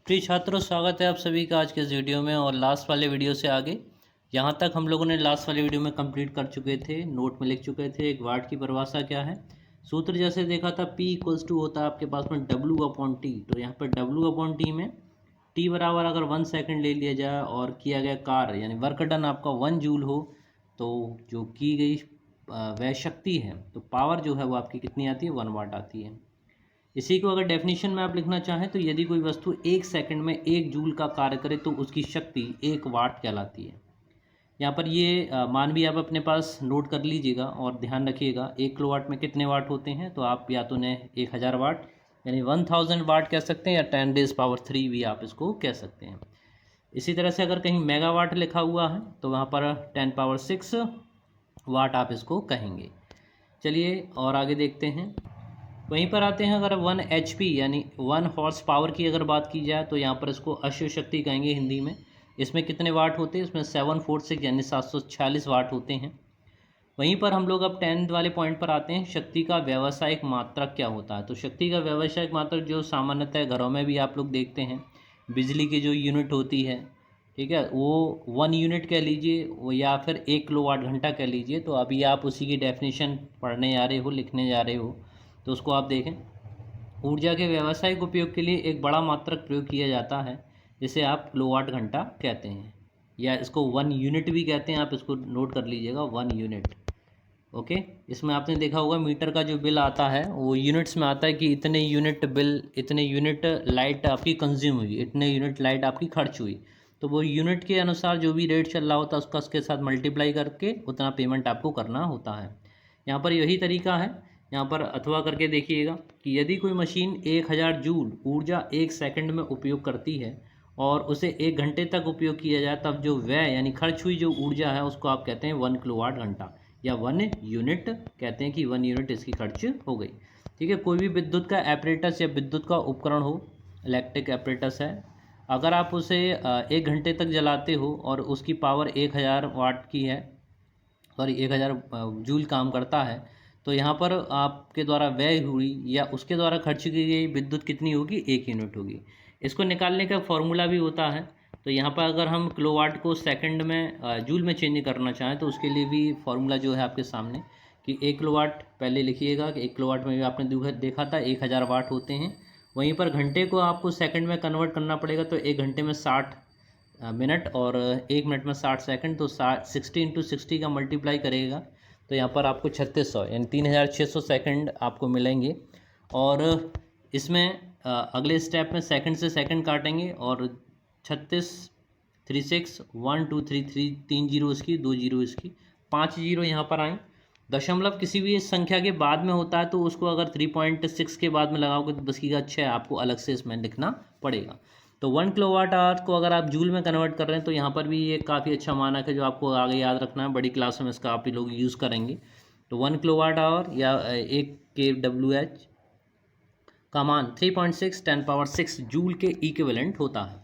प्रिय छात्रों, स्वागत है आप सभी का आज के इस वीडियो में। और लास्ट वाले वीडियो से आगे यहाँ तक हम लोगों ने लास्ट वाले वीडियो में कंप्लीट कर चुके थे, नोट में लिख चुके थे एक वाट की परिभाषा क्या है। सूत्र जैसे देखा था P इक्वल्स टू होता है आपके पास में W/T। तो यहाँ पर W/T में T बराबर अगर 1 सेकेंड ले लिया जाए और किया गया कार्य यानी वर्क डन आपका 1 जूल हो, तो जो की गई वह शक्ति है, तो पावर जो है वो आपकी कितनी आती है, 1 वाट आती है। इसी को अगर डेफिनेशन में आप लिखना चाहें तो यदि कोई वस्तु 1 सेकंड में 1 जूल का कार्य करे तो उसकी शक्ति 1 वाट कहलाती है। यहाँ पर ये मान भी आप अपने पास नोट कर लीजिएगा और ध्यान रखिएगा 1 किलोवाट में कितने वाट होते हैं। तो आप या तो ने 1000 वाट यानी 1000 वाट कह सकते हैं, या 10 रेज़ पावर 3 भी आप इसको कह सकते हैं। इसी तरह से अगर कहीं मेगावाट लिखा हुआ है तो वहाँ पर 10 पावर 6 वाट आप इसको कहेंगे। चलिए और आगे देखते हैं। वहीं पर आते हैं, अगर 1 HP यानी 1 हॉर्स पावर की अगर बात की जाए तो यहाँ पर इसको अश्व शक्ति कहेंगे हिंदी में। इसमें कितने वाट होते हैं, इसमें 746 यानी 746 वाट होते हैं। वहीं पर हम लोग अब 10th वाले पॉइंट पर आते हैं, शक्ति का व्यावसायिक मात्रक क्या होता है। तो शक्ति का व्यावसायिक मात्रक जो सामान्यतः घरों में भी आप लोग देखते हैं, बिजली की जो यूनिट होती है, ठीक है, वो 1 यूनिट कह लीजिए वो, या फिर 1 किलोवाट घंटा कह लीजिए। तो अभी आप उसी की डेफिनेशन पढ़ने जा रहे हो, लिखने जा रहे हो, तो उसको आप देखें। ऊर्जा के व्यावसायिक उपयोग के लिए एक बड़ा मात्रक प्रयोग किया जाता है, जिसे आप किलोवाट घंटा कहते हैं, या इसको 1 यूनिट भी कहते हैं। आप इसको नोट कर लीजिएगा, 1 यूनिट। ओके, इसमें आपने देखा होगा मीटर का जो बिल आता है वो यूनिट्स में आता है कि इतने यूनिट बिल, इतने यूनिट लाइट आपकी कंज्यूम हुई, इतने यूनिट लाइट आपकी खर्च हुई। तो वो यूनिट के अनुसार जो भी रेट चल रहा होता है उसका उसके साथ मल्टीप्लाई करके उतना पेमेंट आपको करना होता है। यहाँ पर यही तरीका है। यहाँ पर अथवा करके देखिएगा कि यदि कोई मशीन 1000 जूल ऊर्जा 1 सेकंड में उपयोग करती है और उसे 1 घंटे तक उपयोग किया जाए, तब जो व्यय यानी खर्च हुई जो ऊर्जा है उसको आप कहते हैं 1 किलोवाट घंटा, या 1 यूनिट कहते हैं कि 1 यूनिट इसकी खर्च हो गई। ठीक है, कोई भी विद्युत का एपरेटस या विद्युत का उपकरण हो, इलेक्ट्रिक एपरेटस है, अगर आप उसे 1 घंटे तक जलाते हो और उसकी पावर 1000 वाट की है, सॉरी 1000 जूल काम करता है, तो यहाँ पर आपके द्वारा व्यय हुई या उसके द्वारा खर्च की गई विद्युत कितनी होगी, 1 यूनिट होगी। इसको निकालने का फॉर्मूला भी होता है। तो यहाँ पर अगर हम किलोवाट को सेकंड में जूल में चेंज करना चाहें तो उसके लिए भी फॉर्मूला जो है आपके सामने कि 1 किलोवाट पहले लिखिएगा कि 1 किलोवाट में भी आपने देखा था 1000 वाट होते हैं। वहीं पर घंटे को आपको सेकंड में कन्वर्ट करना पड़ेगा, तो 1 घंटे में 60 मिनट और 1 मिनट में 60 सेकंड, तो 60 × 60 का मल्टीप्लाई करेगा तो यहाँ पर आपको 3600 यानी 3600 सेकंड आपको मिलेंगे। और इसमें अगले स्टेप में सेकंड से सेकंड काटेंगे और 36 36 1 2 3 3 3 जीरो इसकी, 2 जीरो इसकी, 5 जीरो यहाँ पर आए। दशमलव किसी भी संख्या के बाद में होता है तो उसको अगर 3.6 के बाद में लगाओगे तो बस की 6 आपको अलग से इसमें लिखना पड़ेगा। तो 1 किलोवाट आवर को अगर आप जूल में कन्वर्ट कर रहे हैं तो यहाँ पर भी ये काफ़ी अच्छा मानक है जो आपको आगे याद रखना है, बड़ी क्लास में इसका आप ही लोग यूज़ करेंगे। तो 1 किलोवाट आवर या 1 kWh का मान 3.6 10⁻6 जूल के इक्विवेलेंट होता है।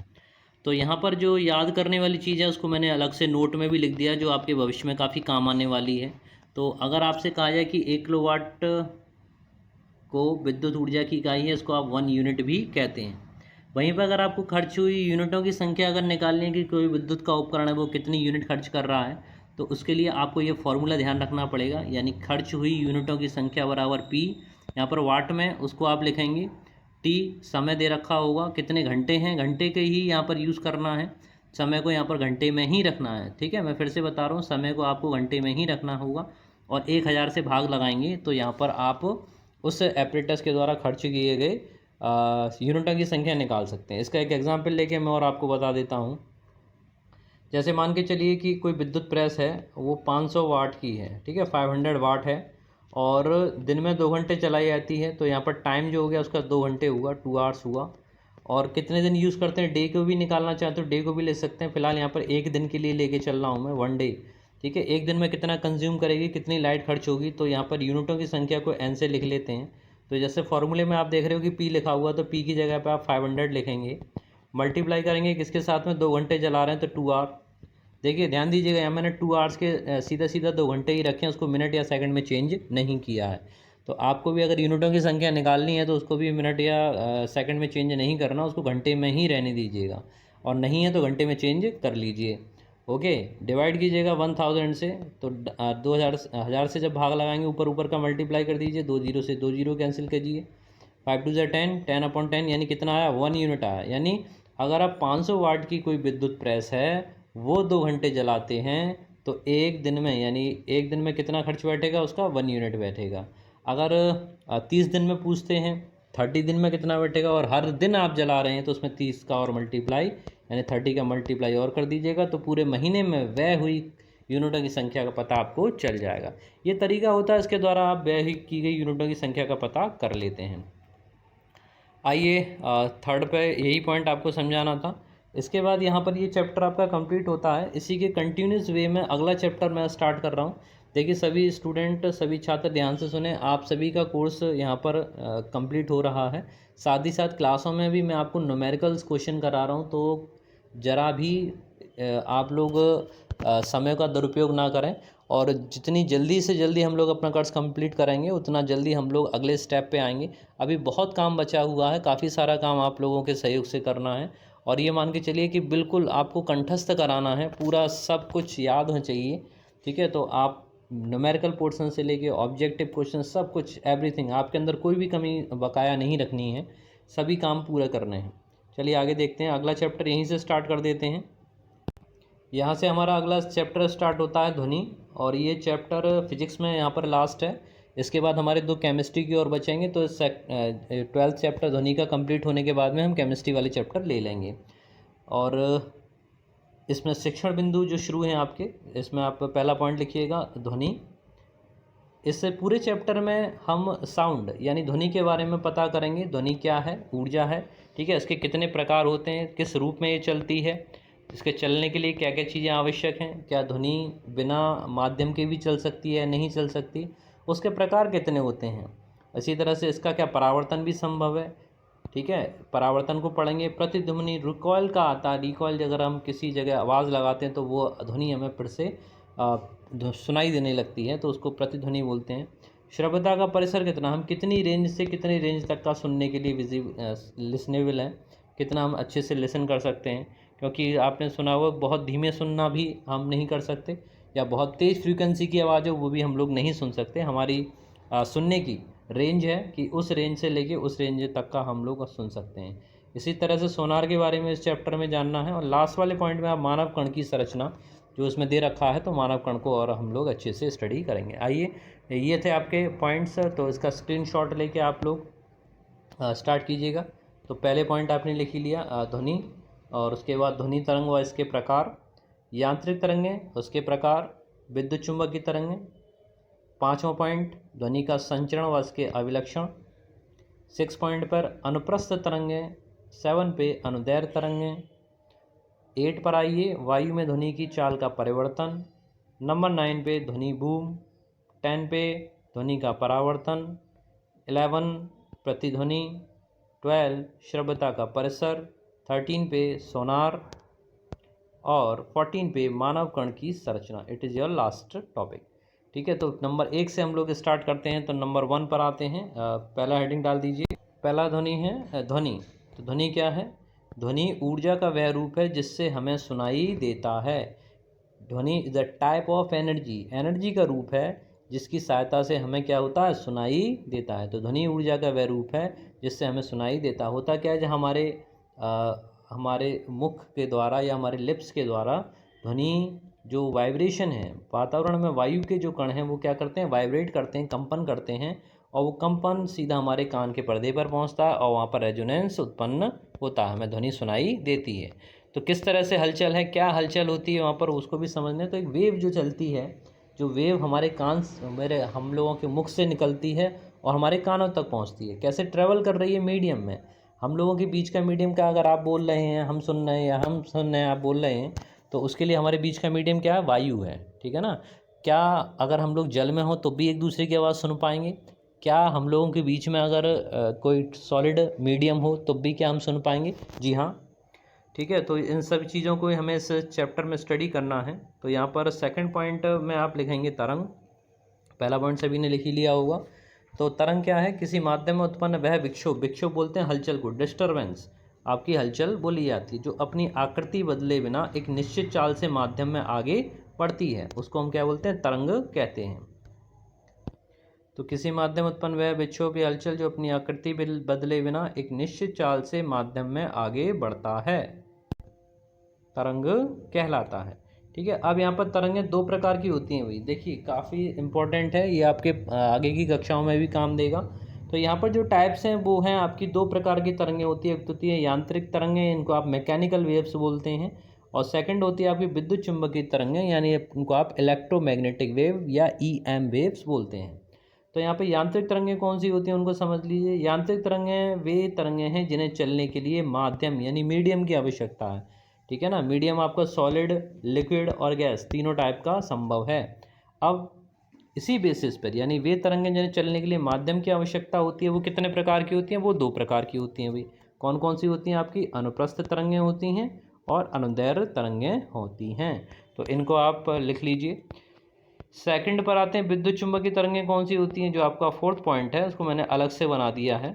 तो यहाँ पर जो याद करने वाली चीज़ है उसको मैंने अलग से नोट में भी लिख दिया, जो आपके भविष्य में काफ़ी काम आने वाली है। तो अगर आपसे कहा जाए कि 1 किलोवाट को विद्युत ऊर्जा की इकाई है, इसको आप 1 यूनिट भी कहते हैं। वहीं पर अगर आपको खर्च हुई यूनिटों की संख्या अगर निकालनी है कि कोई विद्युत का उपकरण है वो कितनी यूनिट खर्च कर रहा है, तो उसके लिए आपको ये फॉर्मूला ध्यान रखना पड़ेगा, यानी खर्च हुई यूनिटों की संख्या बराबर P, यहाँ पर वाट में उसको आप लिखेंगे, T समय दे रखा होगा, कितने घंटे हैं, घंटे के ही यहाँ पर यूज़ करना है, समय को यहाँ पर घंटे में ही रखना है। ठीक है, मैं फिर से बता रहा हूँ, समय को आपको घंटे में ही रखना होगा और 1000 से भाग लगाएंगे तो यहाँ पर आप उस एपरेटस के द्वारा खर्च किए गए यूनिटों की संख्या निकाल सकते हैं। इसका एक एग्जांपल लेके मैं और आपको बता देता हूँ। जैसे मान के चलिए कि कोई विद्युत प्रेस है, वो 500 वाट की है, ठीक है, 500 वाट है और दिन में 2 घंटे चलाई जाती है। तो यहाँ पर टाइम जो हो गया उसका 2 घंटे हुआ, 2 आवर्स हुआ। और कितने दिन यूज़ करते हैं, डे को भी निकालना चाहें तो डे को भी ले सकते हैं। फिलहाल यहाँ पर 1 दिन के लिए लेके चल रहा हूँ मैं, 1 डे। ठीक है, 1 दिन में कितना कंज्यूम करेगी, कितनी लाइट खर्च होगी, तो यहाँ पर यूनिटों की संख्या को n से लिख लेते हैं। तो जैसे फॉर्मूले में आप देख रहे हो कि P लिखा हुआ, तो P की जगह पे आप 500 लिखेंगे, मल्टीप्लाई करेंगे किसके साथ में, 2 घंटे चला रहे हैं तो 2 आवर। देखिए ध्यान दीजिएगा, यहाँ मैंने 2 आवर्स के सीधा सीधा 2 घंटे ही रखे हैं, उसको मिनट या सेकंड में चेंज नहीं किया है। तो आपको भी अगर यूनिटों की संख्या निकालनी है तो उसको भी मिनट या सेकंड में चेंज नहीं करना, उसको घंटे में ही रहने दीजिएगा, और नहीं है तो घंटे में चेंज कर लीजिए। ओके, डिवाइड कीजिएगा 1000 से, तो 2000 से जब भाग लगाएंगे ऊपर ऊपर का मल्टीप्लाई कर दीजिए, 2 जीरो से 2 जीरो कैंसिल कीजिए, 5 2 10, 10/10 यानी कितना आया, 1 यूनिट आया। यानी अगर आप 500 वाट की कोई विद्युत प्रेस है वो 2 घंटे जलाते हैं तो एक दिन में, यानी एक दिन में कितना खर्च बैठेगा उसका, 1 यूनिट बैठेगा। अगर 30 दिन में पूछते हैं 30 दिन में कितना बैठेगा, और हर दिन आप जला रहे हैं तो उसमें 30 का और मल्टीप्लाई यानी 30 का मल्टीप्लाई और कर दीजिएगा, तो पूरे महीने में व्यय हुई यूनिटों की संख्या का पता आपको चल जाएगा। ये तरीका होता है, इसके द्वारा आप व्यय की गई यूनिटों की संख्या का पता कर लेते हैं। आइए थर्ड पे यही पॉइंट आपको समझाना था। इसके बाद यहाँ पर ये चैप्टर आपका कंप्लीट होता है। इसी के कंटिन्यूस वे में अगला चैप्टर मैं स्टार्ट कर रहा हूँ। देखिए सभी स्टूडेंट, सभी छात्र ध्यान से सुने, आप सभी का कोर्स यहाँ पर कंप्लीट हो रहा है। साथ ही साथ क्लासों में भी मैं आपको न्यूमेरिकल्स क्वेश्चन करा रहा हूँ, तो ज़रा भी आप लोग समय का दुरुपयोग ना करें, और जितनी जल्दी से जल्दी हम लोग अपना कोर्स कंप्लीट करेंगे उतना जल्दी हम लोग अगले स्टेप पे आएंगे। अभी बहुत काम बचा हुआ है, काफ़ी सारा काम आप लोगों के सहयोग से करना है, और ये मान के चलिए कि बिल्कुल आपको कंठस्थ कराना है, पूरा सब कुछ याद होना चाहिए। ठीक है, तो आप न्यूमेरिकल पोर्शन से लेके ऑब्जेक्टिव क्वेश्चन सब कुछ, एवरीथिंग, आपके अंदर कोई भी कमी बकाया नहीं रखनी है, सभी काम पूरे करने हैं। चलिए आगे देखते हैं, अगला चैप्टर यहीं से स्टार्ट कर देते हैं। यहाँ से हमारा अगला चैप्टर स्टार्ट होता है ध्वनि, और ये चैप्टर फिजिक्स में यहाँ पर लास्ट है। इसके बाद हमारे 2 केमिस्ट्री की ओर बचेंगे, तो 12th चैप्टर ध्वनि का कंप्लीट होने के बाद में हम केमिस्ट्री वाले चैप्टर ले लेंगे। और इसमें शिक्षण बिंदु जो शुरू हैं आपके, इसमें आप पहला पॉइंट लिखिएगा ध्वनि। इससे पूरे चैप्टर में हम साउंड यानी ध्वनि के बारे में पता करेंगे। ध्वनि क्या है, ऊर्जा है, ठीक है, इसके कितने प्रकार होते हैं, किस रूप में ये चलती है, इसके चलने के लिए क्या क्या चीज़ें आवश्यक हैं, क्या ध्वनि बिना माध्यम के भी चल सकती है, नहीं चल सकती, उसके प्रकार कितने होते हैं। इसी तरह से इसका क्या परावर्तन भी संभव है, ठीक है, परावर्तन को पढ़ेंगे। प्रतिध्वनि, रिकॉइल का आता है, रिकॉइल अगर हम किसी जगह आवाज़ लगाते हैं तो वो ध्वनि हमें फिर से सुनाई देने लगती है, तो उसको प्रतिध्वनि बोलते हैं। श्रव्यता का परिसर कितना, हम कितनी रेंज से कितनी रेंज तक का सुनने के लिए लिसनेबल है, कितना हम अच्छे से लिसन कर सकते हैं, क्योंकि आपने सुना होगा बहुत धीमे सुनना भी हम नहीं कर सकते, या बहुत तेज़ फ्रीक्वेंसी की आवाज़ हो वो भी हम लोग नहीं सुन सकते। हमारी सुनने की रेंज है कि उस रेंज से लेके उस रेंज तक का हम लोग सुन सकते हैं। इसी तरह से सोनार के बारे में इस चैप्टर में जानना है। और लास्ट वाले पॉइंट में आप मानव कण की संरचना जो इसमें दे रखा है, तो मानव कण को और हम लोग अच्छे से स्टडी करेंगे। आइए, ये थे आपके पॉइंट्स, तो इसका स्क्रीनशॉट लेके आप लोग स्टार्ट कीजिएगा। तो पहले पॉइंट आपने लिख ही लिया ध्वनि, और उसके बाद ध्वनि तरंग व इसके प्रकार, यांत्रिक तरंगें उसके प्रकार, विद्युत चुंबकीय तरंगें। 5वां पॉइंट ध्वनि का संचरण व इसके अभिलक्षण। 6 पॉइंट पर अनुप्रस्थ तरंगें, 7 पे अनुदैर्घ्य तरंगें। 8 पर आइए वायु में ध्वनि की चाल का परिवर्तन। नंबर 9 पे ध्वनि बूम। 10 पे ध्वनि का परावर्तन। 11 प्रतिध्वनि। 12 श्रव्यता का परिसर। 13 पे सोनार, और 14 पे मानव कण की संरचना। It is your last topic. ठीक है, तो नंबर 1 से हम लोग स्टार्ट करते हैं। तो नंबर 1 पर आते हैं। पहला हेडिंग डाल दीजिए। पहला ध्वनि है ध्वनि। तो ध्वनि क्या है, ध्वनि ऊर्जा का वह रूप है जिससे हमें सुनाई देता है। ध्वनि is a type of energy, energy का रूप है जिसकी सहायता से हमें क्या होता है, सुनाई देता है। तो ध्वनि ऊर्जा का वह रूप है जिससे हमें सुनाई देता होता क्या है, जो हमारे मुख के द्वारा या हमारे लिप्स के द्वारा ध्वनि जो वाइब्रेशन है, वातावरण में वायु के जो कण हैं वो क्या करते हैं, वाइब्रेट करते हैं, कंपन करते हैं, और वो कंपन सीधा हमारे कान के पर्दे पर पहुंचता है और वहाँ पर रेजोनेंस उत्पन्न होता है, हमें ध्वनि सुनाई देती है। तो किस तरह से हलचल है, क्या हलचल होती है वहाँ पर, उसको भी समझने। तो एक वेव जो चलती है, जो वेव हमारे कान हम लोगों के मुख से निकलती है और हमारे कानों तक पहुँचती है, कैसे ट्रेवल कर रही है मीडियम में। हम लोगों के बीच का मीडियम क्या, अगर आप बोल रहे हैं हम सुन रहे हैं, या हम सुन रहे हैं आप बोल रहे हैं, तो उसके लिए हमारे बीच का मीडियम क्या है, वायु है। ठीक है ना। क्या अगर हम लोग जल में हो तो भी एक दूसरे की आवाज़ सुन पाएंगे? क्या हम लोगों के बीच में अगर कोई सॉलिड मीडियम हो तो भी क्या हम सुन पाएंगे? जी हाँ। ठीक है, तो इन सब चीज़ों को हमें इस चैप्टर में स्टडी करना है। तो यहाँ पर सेकंड पॉइंट में आप लिखेंगे तरंग। पहला पॉइंट सभी ने लिख ही लिया होगा। तो तरंग क्या है? किसी माध्यम में उत्पन्न वह विक्षोभ, विक्षोभ बोलते हैं हलचल को, डिस्टरबेंस, आपकी हलचल बोली जाती है, जो अपनी आकृति बदले बिना एक निश्चित चाल से माध्यम में आगे बढ़ती है, उसको हम क्या बोलते हैं? तरंग कहते हैं। तो किसी माध्यम उत्पन्न वह विक्षोभ या हलचल जो अपनी आकृति बदले बिना एक निश्चित चाल से माध्यम में आगे बढ़ता है, तरंग कहलाता है। ठीक है, अब यहाँ पर तरंगें दो प्रकार की होती हैं भाई, देखिए काफ़ी इंपॉर्टेंट है, ये आपके आगे की कक्षाओं में भी काम देगा। तो यहाँ पर जो टाइप्स हैं वो हैं आपकी दो प्रकार की तरंगें होती है, एक तो होती है यांत्रिक तरंगें, इनको आप मैकेनिकल वेव्स बोलते हैं, और सेकंड होती है आपकी विद्युत चुंबकीय तरंगें, यानी इनको आप इलेक्ट्रोमैग्नेटिक वेव या EM वेव्स बोलते हैं। तो यहाँ पे यांत्रिक तरंगें कौन सी होती हैं उनको समझ लीजिए। यांत्रिक तरंगें वे तरंगें हैं जिन्हें चलने के लिए माध्यम यानी मीडियम की आवश्यकता है। ठीक है ना, मीडियम आपका सॉलिड, लिक्विड और गैस तीनों टाइप का संभव है। अब इसी बेसिस पर यानी वे तरंगें जिन्हें चलने के लिए माध्यम की आवश्यकता होती है वो कितने प्रकार की होती हैं? वो दो प्रकार की होती हैं भाई। कौन कौन सी होती हैं? आपकी अनुप्रस्थ तरंगें होती हैं और अनुदैर्ध्य तरंगें होती हैं। तो इनको आप लिख लीजिए। सेकंड पर आते हैं, विद्युत चुंबकीय तरंगें कौन सी होती हैं? जो आपका फोर्थ पॉइंट है उसको मैंने अलग से बना दिया है।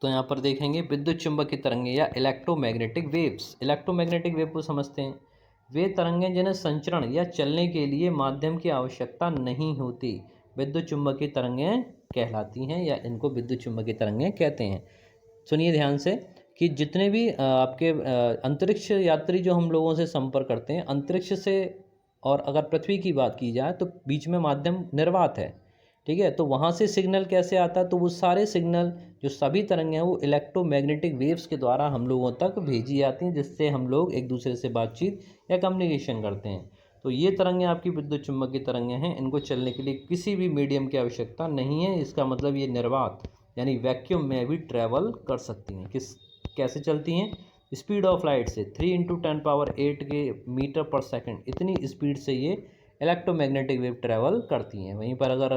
तो यहाँ पर देखेंगे विद्युत चुंबकीय तरंगें या इलेक्ट्रोमैग्नेटिक वेव्स। इलेक्ट्रोमैग्नेटिक वेव को समझते हैं, वे तरंगें जिन्हें संचरण या चलने के लिए माध्यम की आवश्यकता नहीं होती, विद्युत चुंबकीय तरंगें कहलाती हैं, या इनको विद्युत चुंबकीय तरंगें कहते हैं। सुनिए ध्यान से कि जितने भी आपके अंतरिक्ष यात्री जो हम लोगों से संपर्क करते हैं अंतरिक्ष से, और अगर पृथ्वी की बात की जाए तो बीच में माध्यम निर्वात है। ठीक है, तो वहाँ से सिग्नल कैसे आता है? तो वो सारे सिग्नल जो सभी तरंगें हैं वो इलेक्ट्रोमैग्नेटिक वेव्स के द्वारा हम लोगों तक भेजी जाती हैं, जिससे हम लोग एक दूसरे से बातचीत या कम्युनिकेशन करते हैं। तो ये तरंगें आपकी विद्युत चुंबकीय तरंगें हैं, इनको चलने के लिए किसी भी मीडियम की आवश्यकता नहीं है। इसका मतलब ये निर्वात यानी वैक्यूम में भी ट्रैवल कर सकती हैं। कैसे चलती हैं? स्पीड ऑफ लाइट से 3 × 10⁸ के मीटर पर सेकंड, इतनी स्पीड से ये इलेक्ट्रोमैग्नेटिक वेव ट्रैवल करती हैं। वहीं पर अगर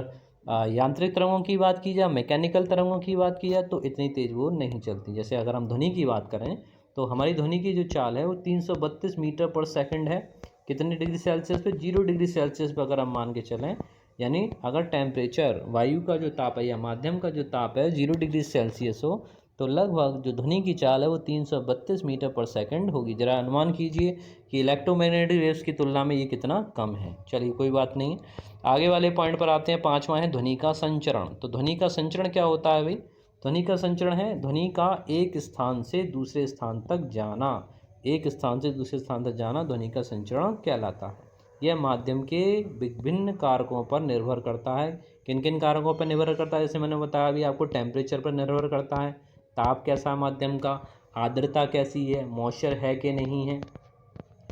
यांत्रिक तरंगों की बात की जाए, मैकेनिकल तरंगों की बात की जाए, तो इतनी तेज़ वो नहीं चलती। जैसे अगर हम ध्वनि की बात करें तो हमारी ध्वनि की जो चाल है वो 332 मीटर पर सेकंड है। कितने डिग्री सेल्सियस पे? 0 डिग्री सेल्सियस पे अगर हम मान के चलें, यानी अगर टेम्परेचर वायु का जो ताप है या माध्यम का जो ताप है 0 डिग्री सेल्सियस हो, तो लगभग जो ध्वनि की चाल है वो 332 मीटर पर सेकंड होगी। जरा अनुमान कीजिए कि इलेक्ट्रोमैग्नेटिक वेव्स की तुलना में ये कितना कम है। चलिए कोई बात नहीं, आगे वाले पॉइंट पर आते हैं। पांचवा है ध्वनि का संचरण। तो ध्वनि का संचरण क्या होता है भाई? ध्वनि का संचरण है ध्वनि का एक स्थान से दूसरे स्थान तक जाना। एक स्थान से दूसरे स्थान तक जाना ध्वनि का संचरण कहलाता है। यह माध्यम के विभिन्न कारकों पर निर्भर करता है। किन किन कारकों पर निर्भर करता है? जैसे मैंने बताया अभी आपको, टेम्परेचर पर निर्भर करता है, ताप कैसा है माध्यम का, आर्द्रता कैसी है, मॉइस्चर है कि नहीं है।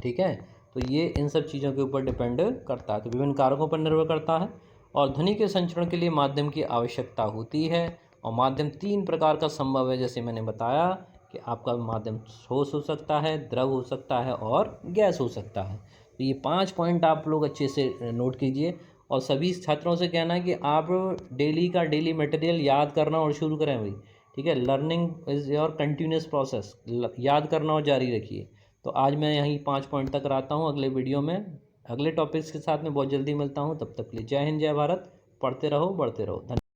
ठीक है, तो ये इन सब चीज़ों के ऊपर डिपेंड करता है, तो विभिन्न कारकों पर निर्भर करता है। और ध्वनि के संचरण के लिए माध्यम की आवश्यकता होती है, और माध्यम 3 प्रकार का संभव है। जैसे मैंने बताया कि आपका माध्यम ठोस हो सकता है, द्रव हो सकता है और गैस हो सकता है। तो ये 5 पॉइंट आप लोग अच्छे से नोट कीजिए, और सभी छात्रों से कहना है कि आप डेली मटेरियल याद करना और शुरू करें भाई। ठीक है, learning is your continuous process, याद करना और जारी रखिए। तो आज मैं यहीं 5 पॉइंट तक रहता हूँ। अगले वीडियो में अगले टॉपिक्स के साथ में बहुत जल्दी मिलता हूँ। तब तक के लिए जय हिंद, जय भारत। पढ़ते रहो, बढ़ते रहो। धन्यवाद।